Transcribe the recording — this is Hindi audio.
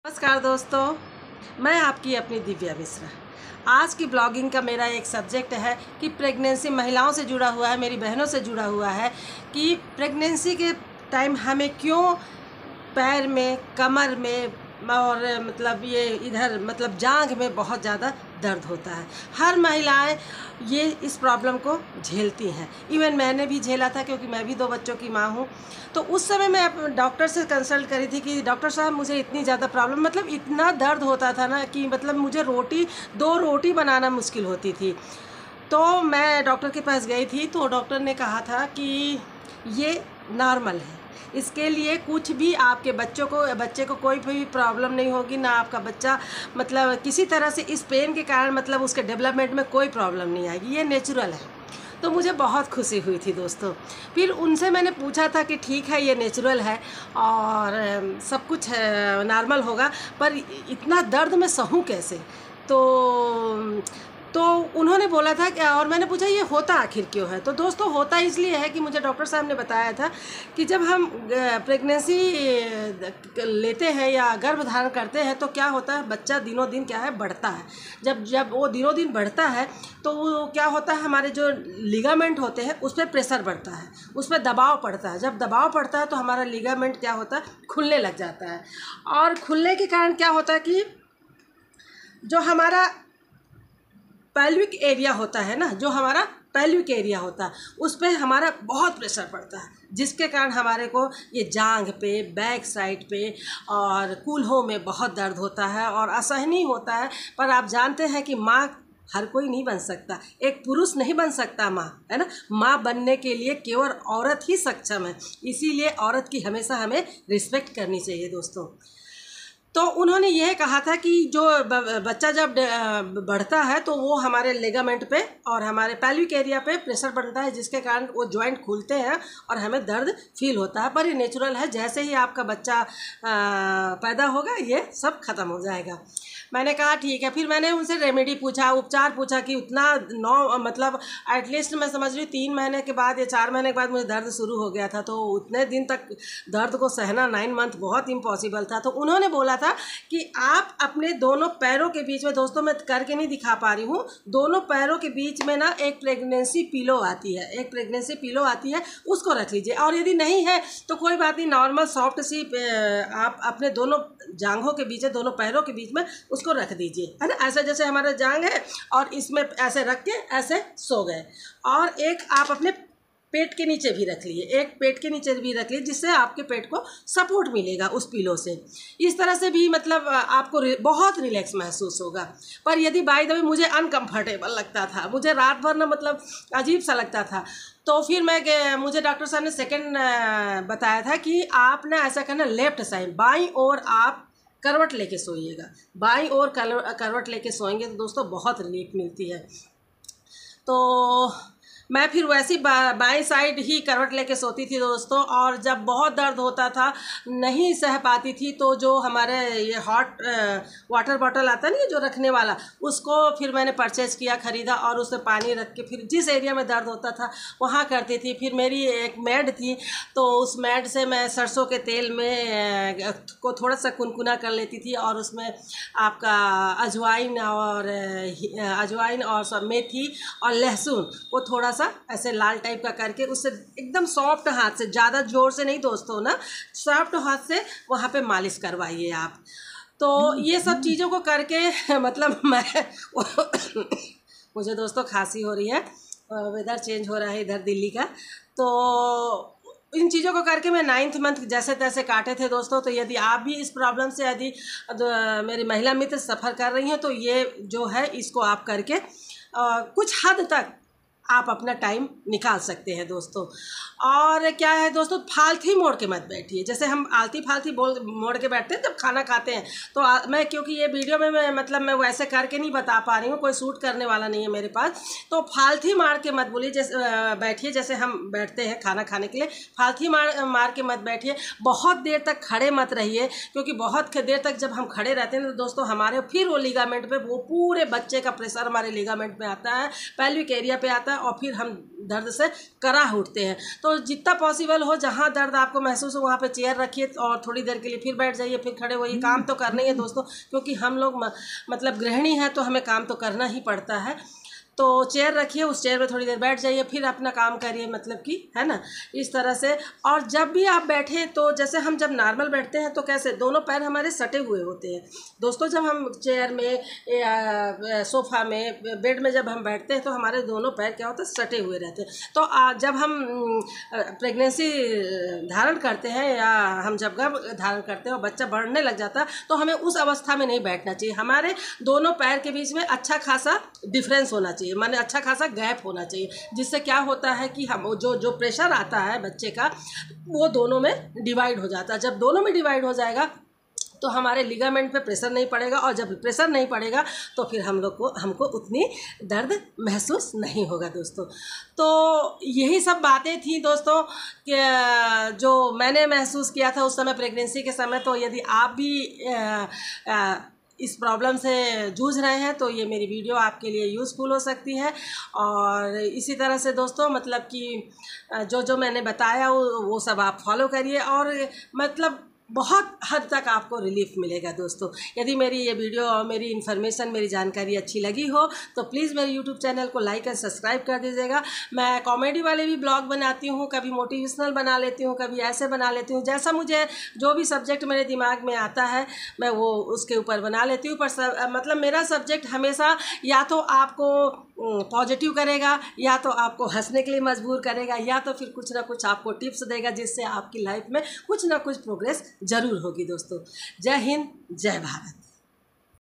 नमस्कार दोस्तों, मैं आपकी अपनी दिव्या मिश्रा। आज की ब्लॉगिंग का मेरा एक सब्जेक्ट है कि प्रेगनेंसी महिलाओं से जुड़ा हुआ है, मेरी बहनों से जुड़ा हुआ है कि प्रेगनेंसी के टाइम हमें क्यों पैर में, कमर में और मतलब ये इधर मतलब जांघ में बहुत ज़्यादा दर्द होता है। हर महिलाएं ये इस प्रॉब्लम को झेलती हैं। इवन मैंने भी झेला था क्योंकि मैं भी 2 बच्चों की माँ हूँ। तो उस समय मैं डॉक्टर से कंसल्ट करी थी कि डॉक्टर साहब मुझे इतनी ज़्यादा प्रॉब्लम, मतलब इतना दर्द होता था ना कि मतलब मुझे 2 रोटी बनाना मुश्किल होती थी। तो मैं डॉक्टर के पास गई थी तो डॉक्टर ने कहा था कि ये नॉर्मल है, इसके लिए कुछ भी आपके बच्चे को कोई भी प्रॉब्लम नहीं होगी, ना आपका बच्चा मतलब किसी तरह से इस पेन के कारण मतलब उसके डेवलपमेंट में कोई प्रॉब्लम नहीं आएगी, ये नेचुरल है। तो मुझे बहुत खुशी हुई थी दोस्तों। फिर उनसे मैंने पूछा था कि ठीक है ये नेचुरल है और सब कुछ नॉर्मल होगा, पर इतना दर्द मैं सहूँ कैसे। तो उन्होंने बोला था कि, और मैंने पूछा ये होता आखिर क्यों है। तो दोस्तों होता इसलिए है कि मुझे डॉक्टर साहब ने बताया था कि जब हम प्रेगनेंसी लेते हैं या गर्भ धारण करते हैं तो क्या होता है, बच्चा दिनों दिन क्या है बढ़ता है। जब वो दिनों दिन बढ़ता है तो वो क्या होता है, हमारे जो लिगामेंट होते हैं उस पर प्रेशर बढ़ता है, उस पर दबाव पड़ता है। जब दबाव पड़ता है तो हमारा लिगामेंट क्या होता है, खुलने लग जाता है। और खुलने के कारण क्या होता है कि जो हमारा पेल्विक एरिया होता है ना, जो हमारा पेल्विक एरिया होता है उस पर हमारा बहुत प्रेशर पड़ता है, जिसके कारण हमारे को ये जांघ पे, बैक साइड पे और कूल्हों में बहुत दर्द होता है और असहनीय होता है। पर आप जानते हैं कि माँ हर कोई नहीं बन सकता, एक पुरुष नहीं बन सकता माँ, है ना। माँ बनने के लिए केवल औरत ही सक्षम है, इसीलिए औरत की हमेशा हमें रिस्पेक्ट करनी चाहिए दोस्तों। तो उन्होंने यह कहा था कि जो बच्चा जब बढ़ता है तो वो हमारे लेगामेंट पे और हमारे पेल्विक एरिया पे प्रेशर बनता है, जिसके कारण वो जॉइंट खुलते हैं और हमें दर्द फील होता है। पर ये नेचुरल है, जैसे ही आपका बच्चा पैदा होगा ये सब खत्म हो जाएगा। मैंने कहा ठीक है। फिर मैंने उनसे रेमेडी पूछा, उपचार पूछा कि उतना मतलब एटलीस्ट मैं समझ रही 3 महीने के बाद या 4 महीने के बाद मुझे दर्द शुरू हो गया था। तो उतने दिन तक दर्द को सहना 9 मंथ बहुत इम्पॉसिबल था। तो उन्होंने बोला था कि आप अपने दोनों पैरों के बीच में, दोस्तों मैं करके नहीं दिखा पा रही हूँ, दोनों पैरों के बीच में ना एक प्रेगनेंसी पिलो आती है, उसको रख लीजिए। और यदि नहीं है तो कोई बात नहीं, नॉर्मल सॉफ्ट सी आप अपने दोनों जांघों के बीच में, दोनों पैरों के बीच में उसको रख दीजिए, है ना। ऐसा जैसे हमारा जांघ है और इसमें ऐसे रख के ऐसे सो गए। और एक आप अपने पेट के नीचे भी रख लिए, जिससे आपके पेट को सपोर्ट मिलेगा उस पिलो से। इस तरह से भी मतलब आपको बहुत रिलैक्स महसूस होगा। पर यदि बाय द वे मुझे अनकंफर्टेबल लगता था, मुझे रात भर ना मतलब अजीब सा लगता था, तो फिर मुझे डॉक्टर साहब ने सेकंड बताया था कि आप ना ऐसा करना, लेफ्ट साइड बाईं ओर आप करवट लेके सोइएगा। बाईं ओर करवट लेके सोएंगे तो दोस्तों बहुत रिलीफ मिलती है। तो मैं फिर वैसी बाईं साइड ही करवट लेके सोती थी दोस्तों। और जब बहुत दर्द होता था, नहीं सह पाती थी, तो जो हमारे ये हॉट वाटर बॉटल आता नहीं, जो रखने वाला, उसको फिर मैंने परचेज़ किया, ख़रीदा और उसमें पानी रख के फिर जिस एरिया में दर्द होता था वहाँ करती थी। फिर मेरी एक मैड थी, तो उस मैड से मैं सरसों के तेल में को थोड़ा सा कुनकुना कर लेती थी और उसमें आपका अजवाइन और सब मेथी और लहसुन को थोड़ा सा ऐसे लाल टाइप का करके उससे एकदम सॉफ्ट हाथ से, ज़्यादा जोर से नहीं दोस्तों ना, सॉफ्ट हाथ से वहाँ पे मालिश करवाइए आप। तो ये सब चीज़ों को करके मतलब मैं मुझे दोस्तों खांसी हो रही है, वेदर चेंज हो रहा है इधर दिल्ली का। तो इन चीज़ों को करके मैं 9th मंथ जैसे तैसे काटे थे दोस्तों। तो यदि आप भी इस प्रॉब्लम से यदि मेरी महिला मित्र सफ़र कर रही हैं तो ये जो है इसको आप करके कुछ हद तक आप अपना टाइम निकाल सकते हैं दोस्तों। और क्या है दोस्तों, फालतू मोड़ के मत बैठिए। जैसे हम आलती फालती मोड़ के बैठते हैं जब खाना खाते हैं, तो मैं क्योंकि ये वीडियो में मैं वैसे करके नहीं बता पा रही हूँ, कोई शूट करने वाला नहीं है मेरे पास। तो फालतू मार के मत बोलिए, जैसे बैठिए जैसे हम बैठते हैं खाना खाने के लिए, फालतू मार के मत बैठिए। बहुत देर तक खड़े मत रहिए, क्योंकि बहुत देर तक जब हम खड़े रहते हैं तो दोस्तों हमारे फिर वो लिगामेंट पे वो पूरे बच्चे का प्रेशर हमारे लिगामेंट में आता है, पेल्विक एरिया पे आता है और फिर हम दर्द से कराह उठते हैं। तो जितना पॉसिबल हो जहाँ दर्द आपको महसूस हो वहाँ पे चेयर रखिए और थोड़ी देर के लिए फिर बैठ जाइए, फिर खड़े होइए। काम तो करना ही है दोस्तों, क्योंकि हम लोग मतलब गृहिणी हैं तो हमें काम तो करना ही पड़ता है। तो चेयर रखिए, उस चेयर पे थोड़ी देर बैठ जाइए, फिर अपना काम करिए, मतलब कि है ना, इस तरह से। और जब भी आप बैठे तो जैसे हम जब नॉर्मल बैठते हैं तो कैसे दोनों पैर हमारे सटे हुए होते हैं दोस्तों। जब हम चेयर में या सोफ़ा में, बेड में जब हम बैठते हैं तो हमारे दोनों पैर क्या होते हैं, सटे हुए रहते हैं। तो जब हम प्रेगनेंसी धारण करते हैं या हम जब गर्भ धारण करते हैं और बच्चा बढ़ने लग जाता है तो हमें उस अवस्था में नहीं बैठना चाहिए। हमारे दोनों पैर के बीच में अच्छा खासा डिफरेंस होना चाहिए, माने अच्छा खासा गैप होना चाहिए, जिससे क्या होता है कि हम जो प्रेशर आता है बच्चे का वो दोनों में डिवाइड हो जाता है। जब दोनों में डिवाइड हो जाएगा तो हमारे लिगामेंट पे प्रेशर नहीं पड़ेगा, और जब प्रेशर नहीं पड़ेगा तो फिर हमको उतनी दर्द महसूस नहीं होगा दोस्तों। तो यही सब बातें थी दोस्तों कि जो मैंने महसूस किया था उस समय प्रेगनेंसी के समय। तो यदि आप भी इस प्रॉब्लम से जूझ रहे हैं तो ये मेरी वीडियो आपके लिए यूज़फुल हो सकती है। और इसी तरह से दोस्तों मतलब कि जो मैंने बताया वो सब आप फॉलो करिए, और मतलब बहुत हद तक आपको रिलीफ मिलेगा दोस्तों। यदि मेरी ये वीडियो और मेरी इन्फॉर्मेशन, मेरी जानकारी अच्छी लगी हो तो प्लीज़ मेरे यूट्यूब चैनल को लाइक एंड सब्सक्राइब कर दीजिएगा। मैं कॉमेडी वाले भी ब्लॉग बनाती हूँ, कभी मोटिवेशनल बना लेती हूँ, कभी ऐसे बना लेती हूँ, जैसा मुझे जो भी सब्जेक्ट मेरे दिमाग में आता है मैं वो उसके ऊपर बना लेती हूँ। पर मतलब मेरा सब्जेक्ट हमेशा या तो आपको पॉजिटिव करेगा, या तो आपको हंसने के लिए मजबूर करेगा, या तो फिर कुछ ना कुछ आपको टिप्स देगा जिससे आपकी लाइफ में कुछ ना कुछ प्रोग्रेस ज़रूर होगी दोस्तों। जय हिंद, जय भारत।